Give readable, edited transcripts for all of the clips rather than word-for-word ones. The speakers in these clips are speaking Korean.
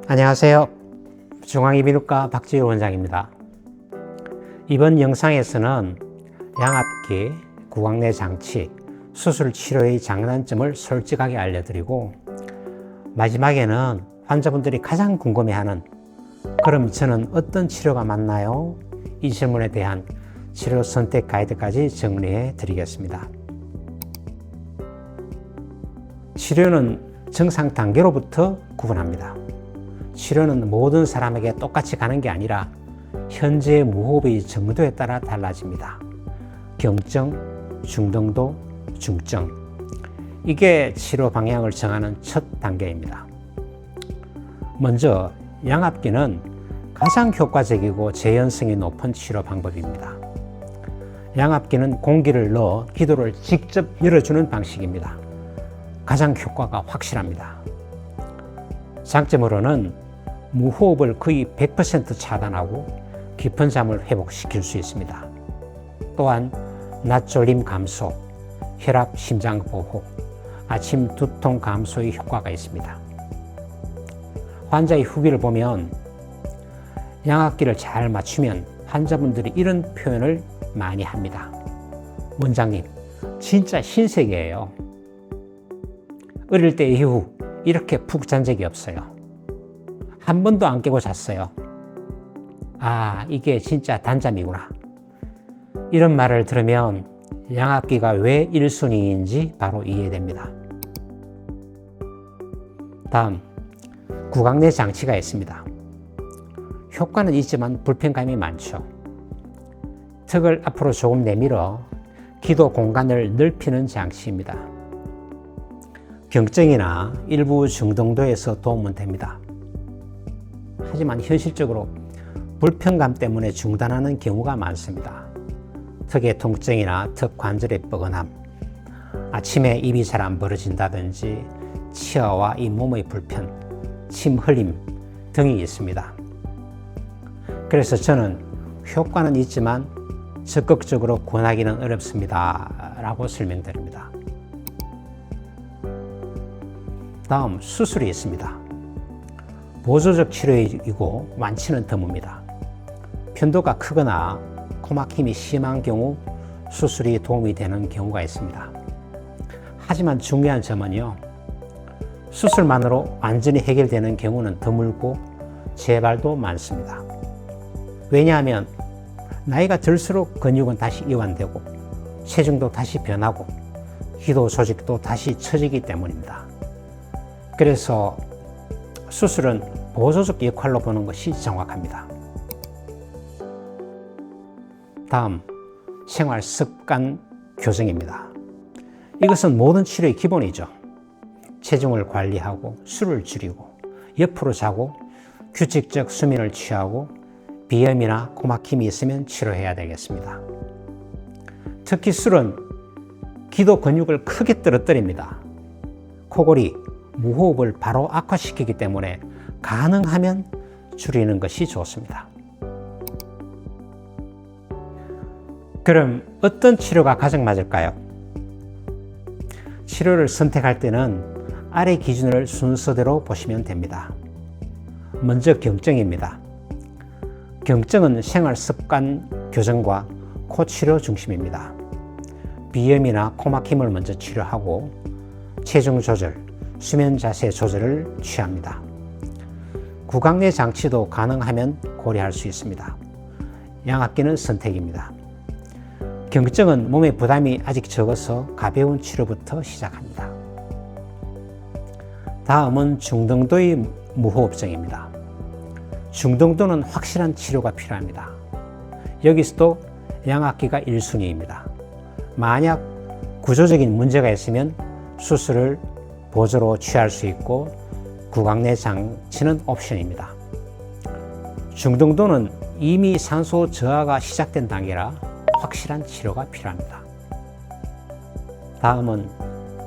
안녕하세요. 중앙이비인후과 박지율 원장입니다. 이번 영상에서는 양압기, 구강내 장치, 수술 치료의 장단점을 솔직하게 알려드리고, 마지막에는 환자분들이 가장 궁금해하는 그럼 저는 어떤 치료가 맞나요? 이 질문에 대한 치료 선택 가이드까지 정리해 드리겠습니다. 치료는 증상 단계로부터 구분합니다. 치료는 모든 사람에게 똑같이 가는 게 아니라 현재의 무호흡의 정도에 따라 달라집니다. 경증, 중등도, 중증. 이게 치료 방향을 정하는 첫 단계입니다. 먼저 양압기는 가장 효과적이고 재현성이 높은 치료 방법입니다. 양압기는 공기를 넣어 기도를 직접 열어주는 방식입니다. 가장 효과가 확실합니다. 장점으로는 무호흡을 거의 100% 차단하고 깊은 잠을 회복시킬 수 있습니다. 또한 낮 졸림 감소, 혈압, 심장 보호, 아침 두통 감소의 효과가 있습니다. 환자의 후기를 보면 양압기를 잘 맞추면 환자분들이 이런 표현을 많이 합니다. 원장님, 진짜 신세계예요. 어릴 때 이후 이렇게 푹 잔 적이 없어요. 한 번도 안 깨고 잤어요. 아, 이게 진짜 단잠이구나. 이런 말을 들으면 양압기가 왜 1순위인지 바로 이해됩니다. 다음, 구강내 장치가 있습니다. 효과는 있지만 불편감이 많죠. 턱을 앞으로 조금 내밀어 기도 공간을 넓히는 장치입니다. 경증이나 일부 중등도에서 도움은 됩니다. 하지만 현실적으로 불편감 때문에 중단하는 경우가 많습니다. 턱의 통증이나 턱 관절의 뻐근함, 아침에 입이 잘 안 벌어진다든지 치아와 잇몸의 불편, 침 흘림 등이 있습니다. 그래서 저는 효과는 있지만 적극적으로 권하기는 어렵습니다 라고 설명드립니다. 다음, 수술이 있습니다. 보조적 치료이고 완치는 드뭅니다. 편도가 크거나 코막힘이 심한 경우 수술이 도움이 되는 경우가 있습니다. 하지만 중요한 점은요, 수술만으로 완전히 해결되는 경우는 드물고 재발도 많습니다. 왜냐하면 나이가 들수록 근육은 다시 이완되고 체중도 다시 변하고 기도 조직도 다시 처지기 때문입니다. 그래서 수술은 보조적 역할로 보는 것이 정확합니다. 다음, 생활 습관 교정입니다. 이것은 모든 치료의 기본이죠. 체중을 관리하고 술을 줄이고 옆으로 자고 규칙적 수면을 취하고 비염이나 코막힘이 있으면 치료해야 되겠습니다. 특히 술은 기도 근육을 크게 떨어뜨립니다. 코골이, 무호흡을 바로 악화시키기 때문에 가능하면 줄이는 것이 좋습니다. 그럼 어떤 치료가 가장 맞을까요? 치료를 선택할 때는 아래 기준을 순서대로 보시면 됩니다. 먼저 경증입니다. 경증은 생활습관 교정과 코치료 중심입니다. 비염이나 코막힘을 먼저 치료하고 체중 조절, 수면 자세 조절을 취합니다. 구강내 장치도 가능하면 고려할 수 있습니다. 양압기는 선택입니다. 경증은 몸의 부담이 아직 적어서 가벼운 치료부터 시작합니다. 다음은 중등도의 무호흡증입니다. 중등도는 확실한 치료가 필요합니다. 여기서도 양압기가 1순위입니다. 만약 구조적인 문제가 있으면 수술을 보조로 취할 수 있고 구강내 장치는 옵션입니다. 중등도는 이미 산소 저하가 시작된 단계라 확실한 치료가 필요합니다. 다음은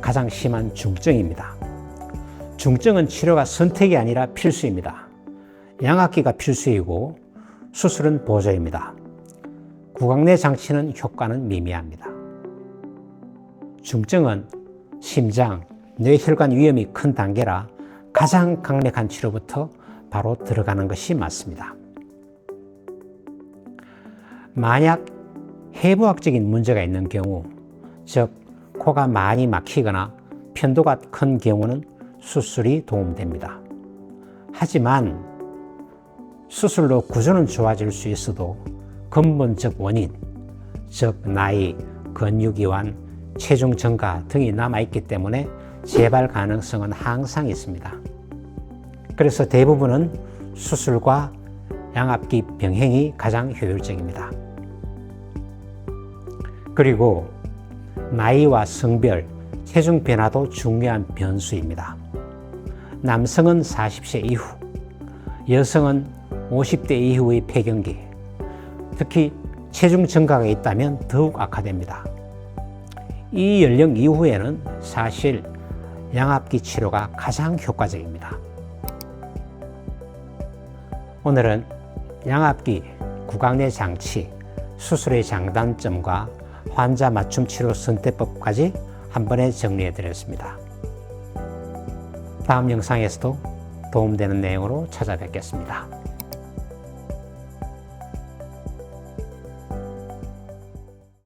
가장 심한 중증입니다. 중증은 치료가 선택이 아니라 필수입니다. 양압기가 필수이고 수술은 보조입니다. 구강내 장치는 효과는 미미합니다. 중증은 심장, 뇌혈관 위험이 큰 단계라 가장 강력한 치료부터 바로 들어가는 것이 맞습니다. 만약 해부학적인 문제가 있는 경우, 즉 코가 많이 막히거나 편도가 큰 경우는 수술이 도움됩니다. 하지만 수술로 구조는 좋아질 수 있어도 근본적 원인, 즉 나이, 근육이완, 체중 증가 등이 남아있기 때문에 재발 가능성은 항상 있습니다. 그래서 대부분은 수술과 양압기 병행이 가장 효율적입니다. 그리고 나이와 성별, 체중 변화도 중요한 변수입니다. 남성은 40세 이후, 여성은 50대 이후의 폐경기, 특히 체중 증가가 있다면 더욱 악화됩니다. 이 연령 이후에는 사실 양압기 치료가 가장 효과적입니다. 오늘은 양압기, 구강내 장치, 수술의 장단점과 환자 맞춤 치료 선택법까지 한 번에 정리해 드렸습니다. 다음 영상에서도 도움되는 내용으로 찾아뵙겠습니다.